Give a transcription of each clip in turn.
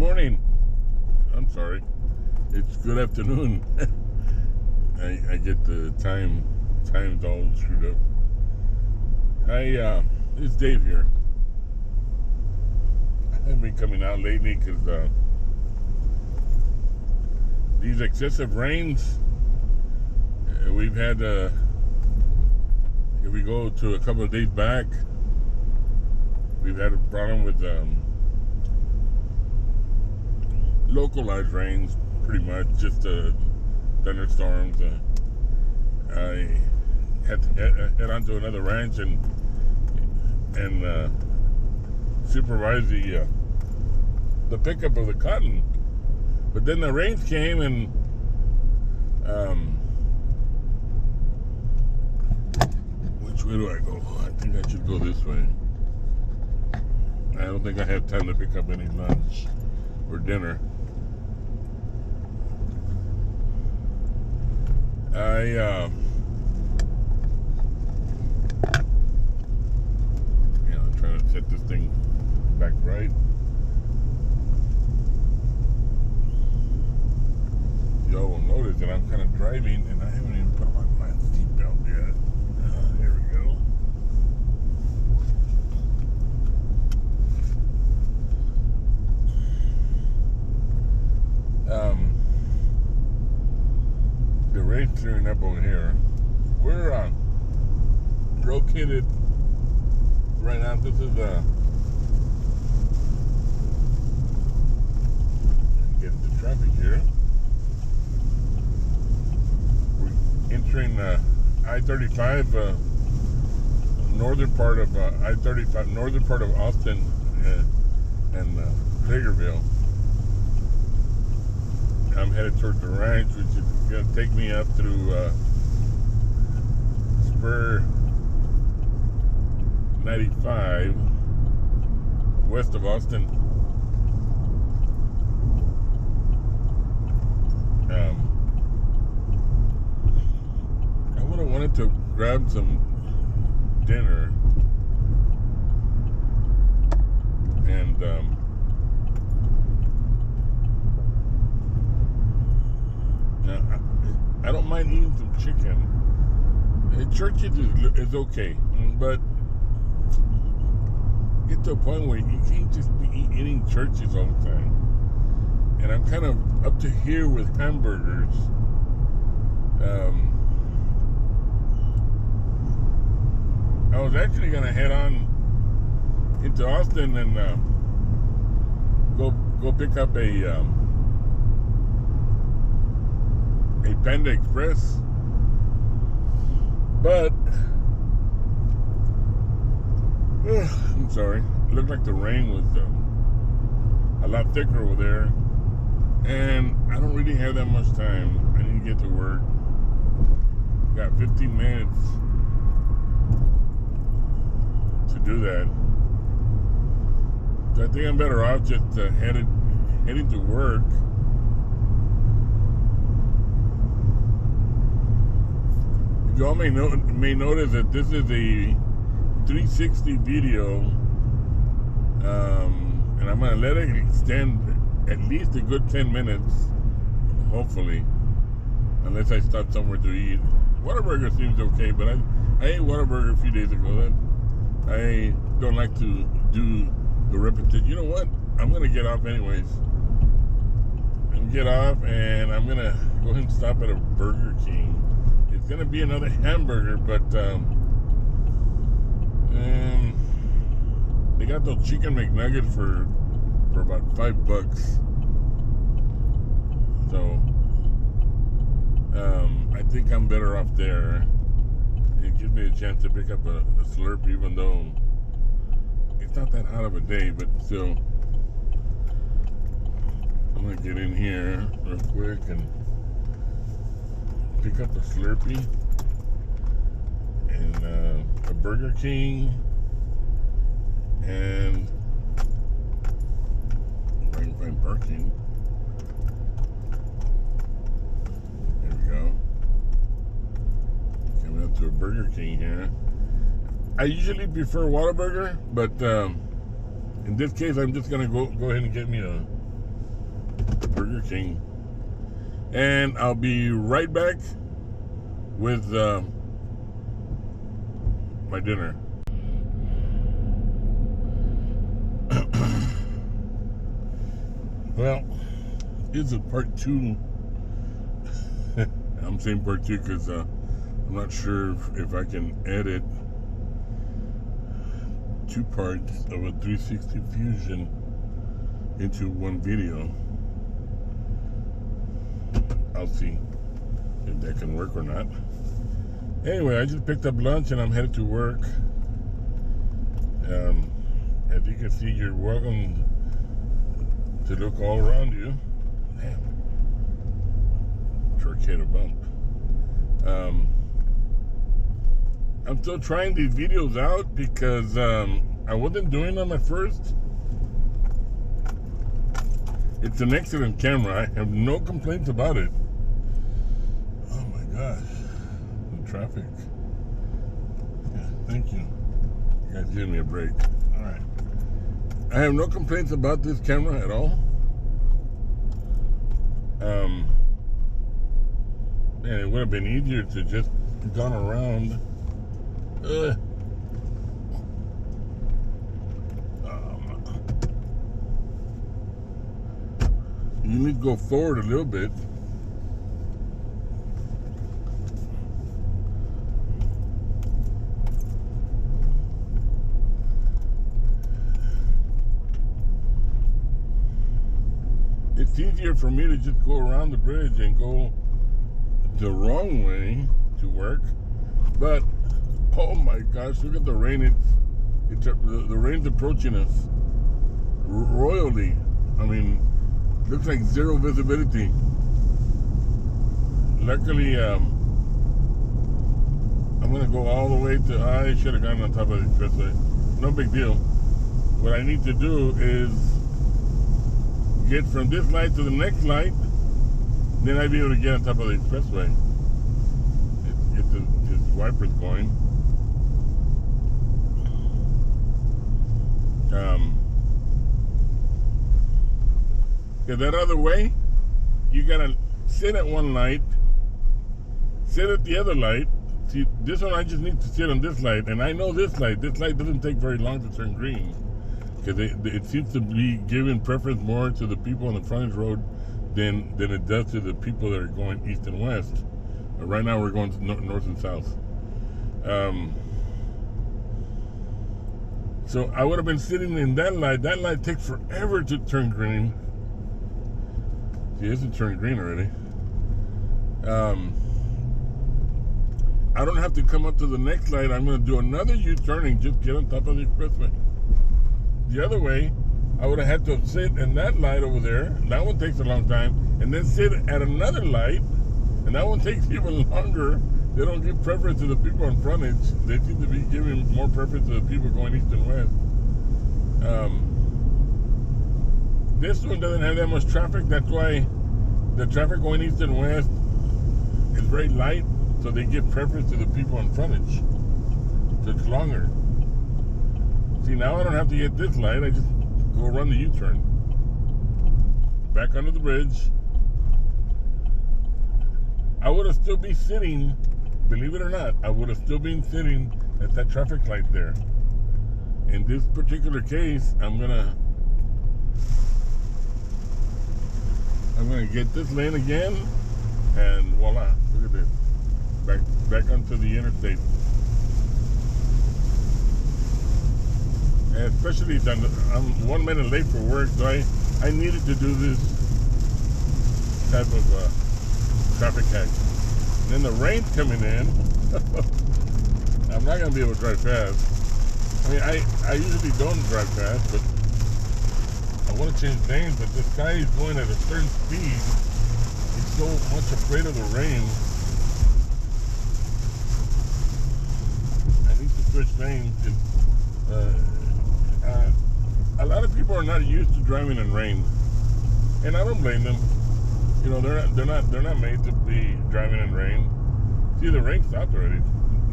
morning. I'm sorry. It's good afternoon. I get the times all screwed up. It's Dave here. I haven't been coming out lately because these excessive rains. We've had, if we go to a couple of days back, we've had a problem with localized rains, pretty much, just thunderstorms. I had to head on to another ranch and supervise the pickup of the cotton. But then the rains came and which way do I go? I think I should go this way. I don't think I have time to pick up any lunch or dinner. I'm trying to set this thing back right. Y'all will notice that I'm kind of driving and I haven't even put on my seatbelt yet. Here we go. The rain's clearing up over here. We're located right now. This is get into traffic here. We're entering I-35, northern part of I-35, northern part of Austin and Traegerville. I'm headed towards the ranch, which is going to take me up through Spur 95, west of Austin. I would have wanted to grab some dinner and I don't mind eating some chicken. Churches is okay, but get to a point where you can't just be eating churches all the time. And I'm kind of up to here with hamburgers. I was actually going to head on into Austin and go pick up a Panda Express, but I'm sorry, it looked like the rain was a lot thicker over there, and I don't really have that much time. I need to get to work. Got 15 minutes to do that, so I think I'm better off just heading to work. You all may notice that this is a 360 video, and I'm going to let it extend at least a good 10 minutes, hopefully, unless I stop somewhere to eat. Whataburger seems okay, but I ate Whataburger a few days ago. I don't like to do the repetition. You know what? I'm going to get off anyways. I'm going to get off, and I'm going to go ahead and stop at a Burger King. It's gonna be another hamburger, but they got those chicken McNuggets for about $5. So I think I'm better off there. It gives me a chance to pick up a Slurp, even though it's not that hot of a day, but still. I'm gonna get in here real quick and pick up a Slurpee and a Burger King, and if I can find parking. There we go. Coming up to a Burger King here. I usually prefer Whataburger, but in this case, I'm just gonna go ahead and get me Burger King. And I'll be right back with my dinner. Well, this is part 2. I'm saying part 2 because I'm not sure if I can edit 2 parts of a 360 Fusion into one video. I'll see if that can work or not. Anyway, I just picked up lunch and I'm headed to work. As you can see, you're welcome to look all around you. Damn. Truck hit a bump. I'm still trying these videos out because I wasn't doing them at first. It's an excellent camera. I have no complaints about it. Oh my gosh. The traffic. Yeah, thank you. You guys give me a break. Alright. I have no complaints about this camera at all. And it would have been easier to just gone around. You need to go forward a little bit. It's easier for me to just go around the bridge and go the wrong way to work. But oh my gosh, look at the rain. The rain's approaching us royally. I mean, looks like zero visibility. Luckily, I'm gonna go all the way to, I should have gone on top of the expressway. No big deal. What I need to do is get from this light to the next light, then I'd be able to get on top of the expressway. Get his wipers going. Yeah, that other way, you gotta sit at one light, sit at the other light. See, this one I just need to sit on this light, and I know this light doesn't take very long to turn green, because it seems to be giving preference more to the people on the frontage road than it does to the people that are going east and west. Right now we're going to north and south. So I would have been sitting in that light. That light takes forever to turn green. See, it's turned green already. I don't have to come up to the next light. I'm going to do another U-turning, just get on top of the expressway. The other way, I would have had to sit in that light over there. That one takes a long time. And then sit at another light, and that one takes even longer. They don't give preference to the people on frontage. They seem to be giving more preference to the people going east and west. This one doesn't have that much traffic. That's why the traffic going east and west is very light, so they give preference to the people on frontage. So it's longer. See, now I don't have to get this light. I just go run the U-turn. Back under the bridge. I would have still been sitting, believe it or not, I would have still been sitting at that traffic light there. In this particular case, I'm gonna get this lane again, and voila, look at this. Back onto the interstate. And especially since I'm 1 minute late for work, so I needed to do this type of traffic hack. And then the rain's coming in. I'm not gonna be able to drive fast. I mean, I usually don't drive fast, but I want to change lanes, but this guy is going at a certain speed. He's so much afraid of the rain. I need to switch lanes. A lot of people are not used to driving in rain, and I don't blame them. You know, they're not made to be driving in rain. See, the rain stopped already.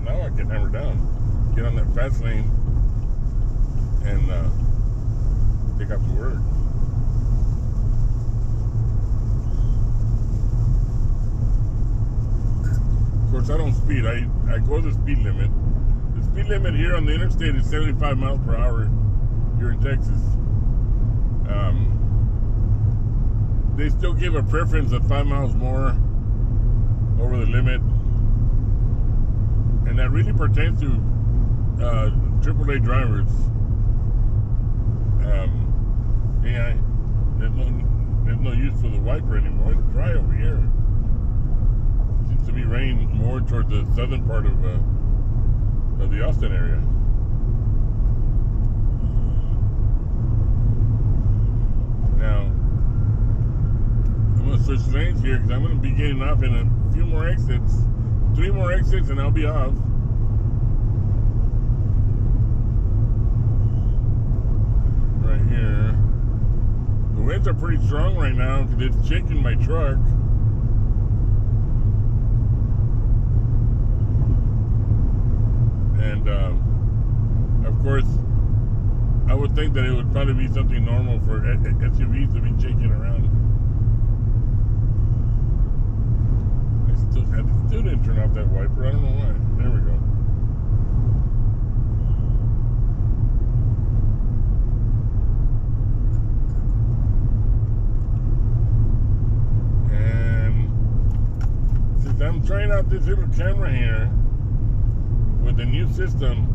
Now I can hammer down, get on that fast lane, and take off to work. speed. I go the speed limit. The speed limit here on the interstate is 75 miles per hour here in Texas. They still give a preference of 5 miles more over the limit, and that really pertains to AAA drivers. Yeah, there's no use for the wiper anymore. It's dry over here. It seems to be raining more towards the southern part of the Austin area. Now, I'm going to switch lanes here because I'm going to be getting off in a few more exits. 3 more exits and I'll be off. Right here. The winds are pretty strong right now because it's shaking my truck. And of course, I would think that it would probably be something normal for SUVs to be shaking around. I still didn't turn off that wiper. I don't know why. There we go. And since I'm trying out this little camera here with the new system,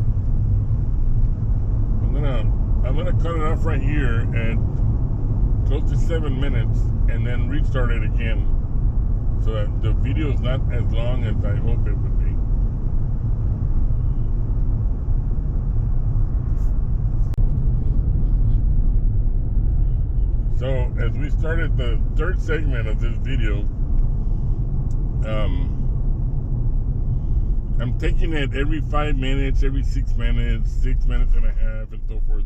I'm gonna cut it off right here at close to 7 minutes and then restart it again so that the video is not as long as I hope it would be. So as we started the third segment of this video, I'm taking it every 5 minutes, every 6 minutes, 6 minutes and a half, and so forth.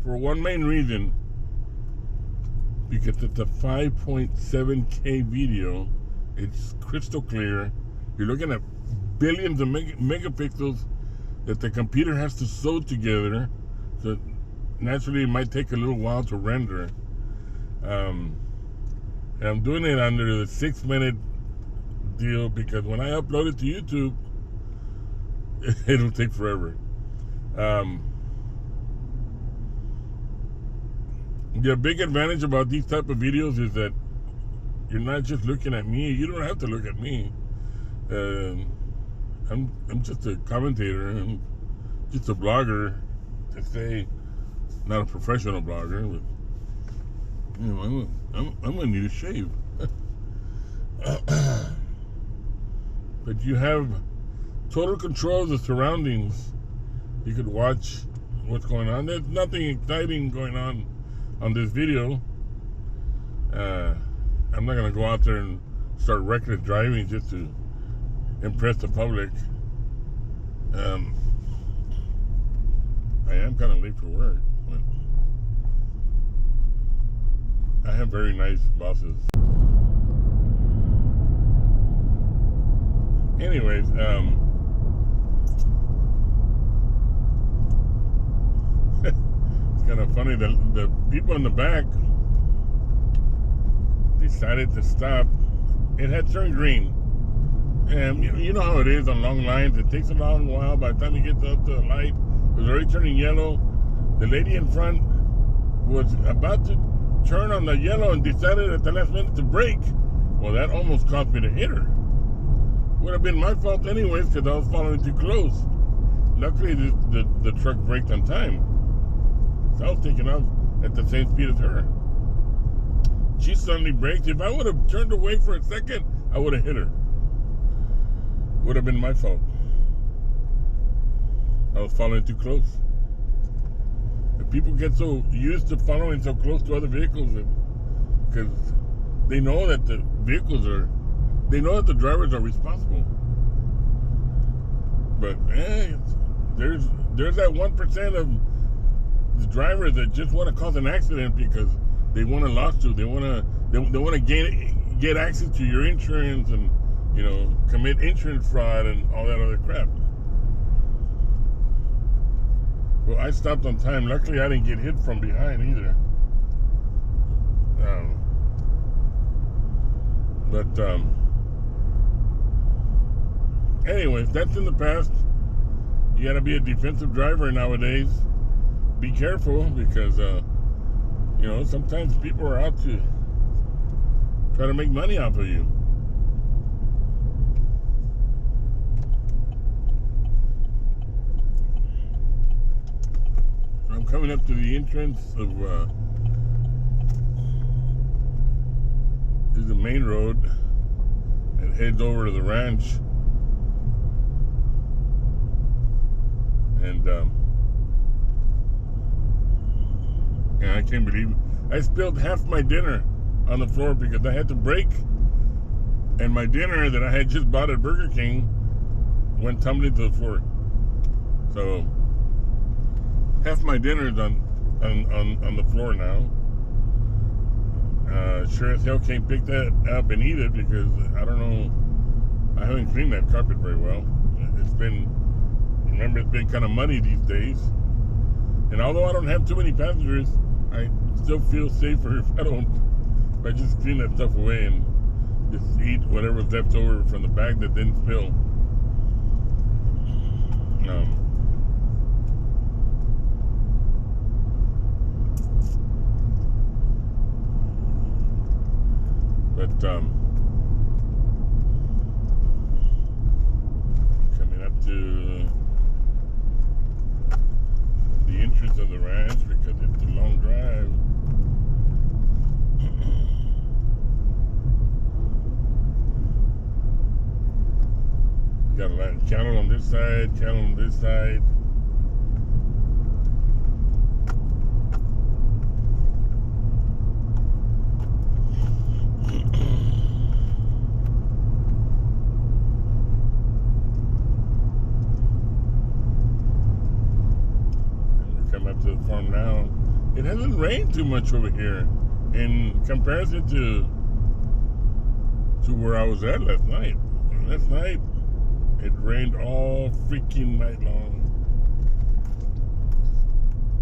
For one main reason, because it's a 5.7K video, it's crystal clear. You're looking at billions of megapixels that the computer has to sew together. So naturally, it might take a little while to render. And I'm doing it under the 6 minute deal because when I upload it to YouTube, it'll take forever. The big advantage about these type of videos is that you're not just looking at me. You don't have to look at me. I'm just a commentator. I'm just a blogger, to say, not a professional blogger. But, you know, I'm gonna need a shave. But you have total control of the surroundings. You could watch what's going on. There's nothing exciting going on this video. I'm not gonna go out there and start reckless driving just to impress the public. I am kind of late for work, but I have very nice bosses. Anyways, it's kind of funny that the people in the back decided to stop. It had turned green, and you know how it is on long lines. It takes a long while. By the time you get up to the light, it was already turning yellow. The lady in front was about to turn on the yellow and decided at the last minute to brake. Well, that almost caused me to hit her. Would have been my fault anyways because I was following too close. Luckily, the truck braked on time, so I was taking off at the same speed as her. She suddenly braked. If I would have turned away for a second, I would have hit her. Would have been my fault. I was following too close. And people get so used to following so close to other vehicles because they know that the they know that the drivers are responsible. But there's that 1% of the drivers that just want to cause an accident because they want to lawsuit. They want to get access to your insurance and, you know, commit insurance fraud and all that other crap. Well, I stopped on time. Luckily, I didn't get hit from behind either. But anyways, that's in the past. You gotta be a defensive driver nowadays. Be careful because, you know, sometimes people are out to try to make money off of you. So I'm coming up to the entrance of, this is the main road and heads over to the ranch. And I can't believe it. I spilled half my dinner on the floor because I had to break, and my dinner that I had just bought at Burger King went tumbling to the floor. So half my dinner is on the floor now. Sure as hell can't pick that up and eat it because I don't know. I haven't cleaned that carpet very well. It's been kind of muddy these days. And although I don't have too many passengers, I still feel safer if I just clean that stuff away and just eat whatever's left over from the bag that didn't spill. Coming up to the entrance of the ranch because it's a long drive. Got a lot of cattle on this side, cattle on this side. Up to the farm now. It hasn't rained too much over here in comparison to where I was at last night. Last night it rained all freaking night long.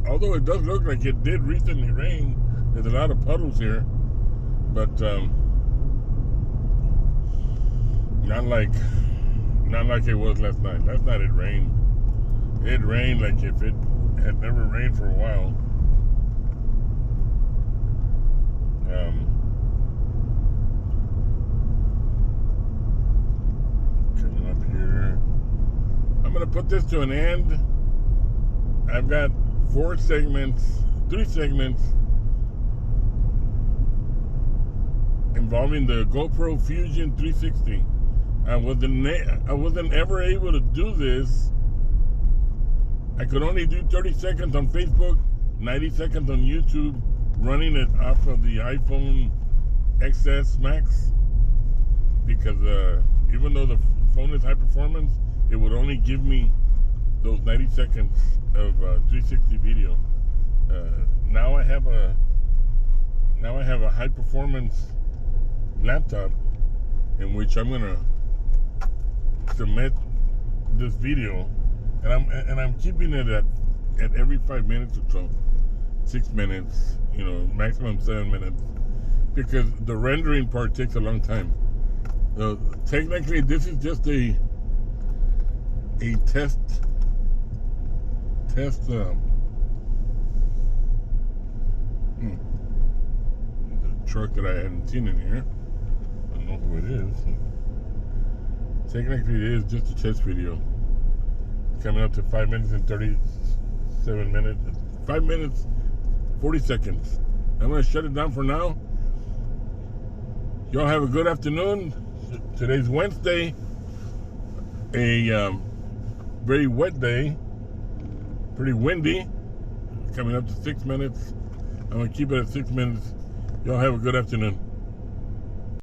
Although it does look like it did recently rain. There's a lot of puddles here, but not like it was last night. Last night it rained. It rained like if it had never rained for a while. Coming up here. I'm going to put this to an end. I've got 3 segments involving the Gopro Fusion 360. I wasn't ever able to do this. I could only do 30 seconds on Facebook, 90 seconds on YouTube, running it off of the iPhone XS Max, because even though the phone is high performance, it would only give me those 90 seconds of 360 video. Now I have a high performance laptop in which I'm gonna submit this video. And I'm keeping it at every 5 minutes or so, 6 minutes, you know, maximum 7 minutes, because the rendering part takes a long time. So technically, this is just a test the truck that I hadn't seen in here. I don't know who it is. Technically, it is just a test video. Coming up to 5 minutes and 37 minutes. 5 minutes, 40 seconds. I'm going to shut it down for now. Y'all have a good afternoon. Today's Wednesday. A very wet day. Pretty windy. Coming up to 6 minutes. I'm going to keep it at 6 minutes. Y'all have a good afternoon.